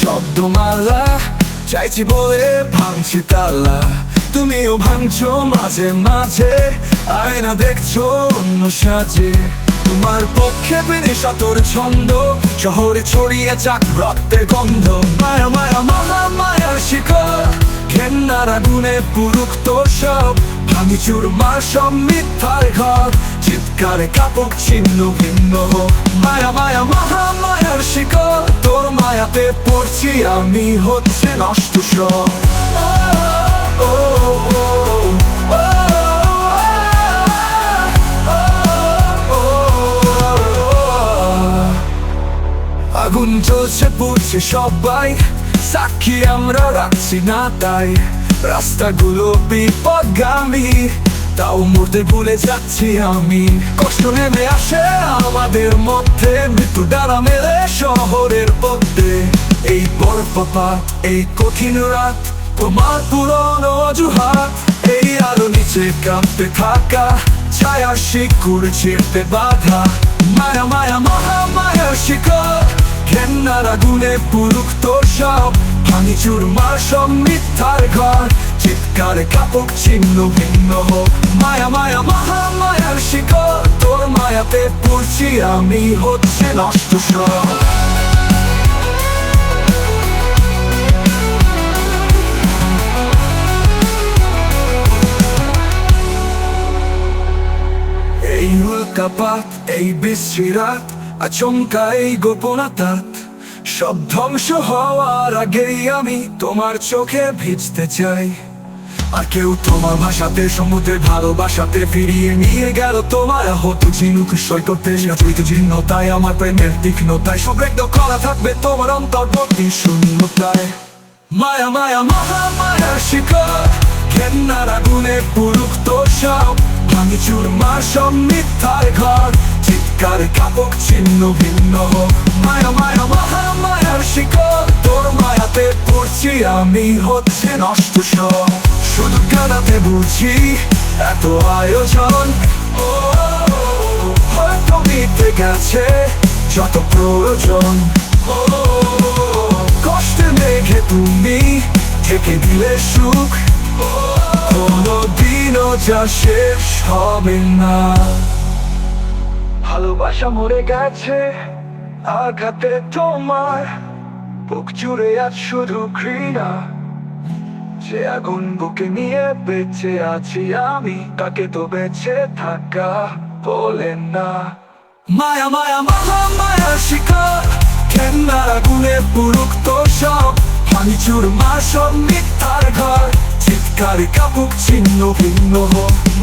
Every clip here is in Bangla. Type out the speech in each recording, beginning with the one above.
শব্দমালা চাইছি বলে ভাঙছি তালা, তুমিও ভাঙছো মাঝে মাঝে, আয়না দেখছো অন্য সাজে। তোমার পক্ষে পেনে সাতর ছন্দ, শহরে ছড়িয়ে যাক রক্তের গন্ধ। মায়া মায়া মহা মায়ার শিকড়, ঘেন্নার আগুনে পুরুক তোর সব, ভাঙি চুরমার সব মিথ্যার ঘর, চিৎকারে কাপড় ছিন্ন ভিন্ন। মায়া মায়া মহা মায়ার শিকড়, তোর মায়াতে পড়ছি আমি, হচ্ছে নষ্ট সব। আগুন জ্বলছে পুড়ছে সবাই, সাক্ষী আমরা রাখছি না তাই। রাস্তাগুলো বিপদগামী, তাও মরতে ভুলে যাচ্ছি আমি। কষ্ট নেমে আসে আমাদের মধ্যে, মৃত্যু ডানা মেলে শহরের পথে। এই বরফপাত, এই কঠিন রাত, তোমার পুরনো অজুহাত। এই আলো নিচে কাঁপতে থাকা ছায়া, শিকড় ছিঁড়তে বাধা। মায়া মায়া মহা মায়ার শিকড়, ঘেন্নার আগুনে পুরুক তোর সব, ভাঙি চুরমার সব মিথ্যার ঘর, চিৎকারে কাপড় ছিন্ন ভিন্ন। মায়া মায়া মহা মায়ার শিকড়, তোর মায়াতে পড়ছি আমি, হচ্ছে নষ্ট সব। এই উল্কাপাত, এই বিশ্রী রাত, আচমকা এই গোপনতাত, সব ধ্বংস হওয়ার আগেই আমি তোমার চোখে ভিজতে চাই। আর কেউ তোমার ভাষাতে, সমুদ্রের ভালোবাসাতে ফিরিয়ে নিয়ে গেল তোমার আহত ঝিনুক সৈকতে। জড়িত জীর্ণতায় আমার প্রেমের তীক্ষ্ণতায়, সব রেখে খোলা থাকবে তোমার অন্তর্বর্তী শূন্যতায়। মায়া মায়া মহা মায়ার শিকড়, ঘেন্নার আগুনে পুরুক তোর সব, ভাঙি চুরমার সব মিথ্যার ঘর, চিৎকারে কাপড় ছিন্ন ভিন্ন। মায়া মায়া মহা মায়ার শিকড়, তোর মায়াতে পড়ছি আমি, হচ্ছে নষ্ট সব। শুধু কানাতে বুঝি এত আয়োজন, হয়তো মিটে গেছে যত প্রয়োজন। কষ্টে মেঘে তুমি ঢেকে দিলে সুখ, কোনদিনও যা শেষ হবে না। ভালোবাসা মরে গেছে আঘাতে তোমার, বুক জুড়ে আজ শুধু ঘৃণা। যে আগুন বুকে নিয়ে বেঁচে আছি আমি, তাকে তো বেঁচে থাকা বলে না। মায়া মায়া মহা মায়ার শিকড়, ঘেন্নার আগুনে পুরুক তোর সব, ভাঙি চুরমার সব মিথ্যার ঘর, চিৎকারে কাপড় ছিন্ন ভিন্ন।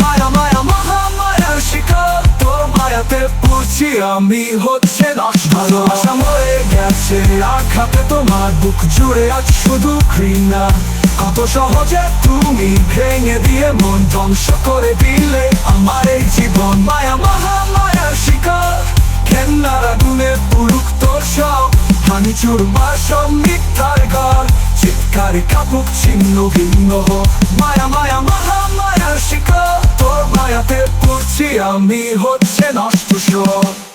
মায়া মায়া মহা মায়ার শিকড়, তোর মায়াতে পড়ছি আমি, হচ্ছে নষ্ট। ভালোবাসা মরে গেছে আঘাতে তোমার, বুক জুড়ে আজ শুধু ঘৃণা। কত সহজে তুমি ভেঙে দিয়ে মন ধ্বংস করে দিলে আমার এই জীবন। মায়া মহা মায়ার শিকড়, ঘেন্নার আগুনে পুরুক তোর সব, ভাঙি চুরমার সব মিথ্যার ঘর, চিৎকারে কাপড় ছিন্ন ভিন্ন। মায়া মায়া মহা মায়ার শিকড়, তোর মায়াতে পড়ছি আমি, হচ্ছে নষ্ট সব।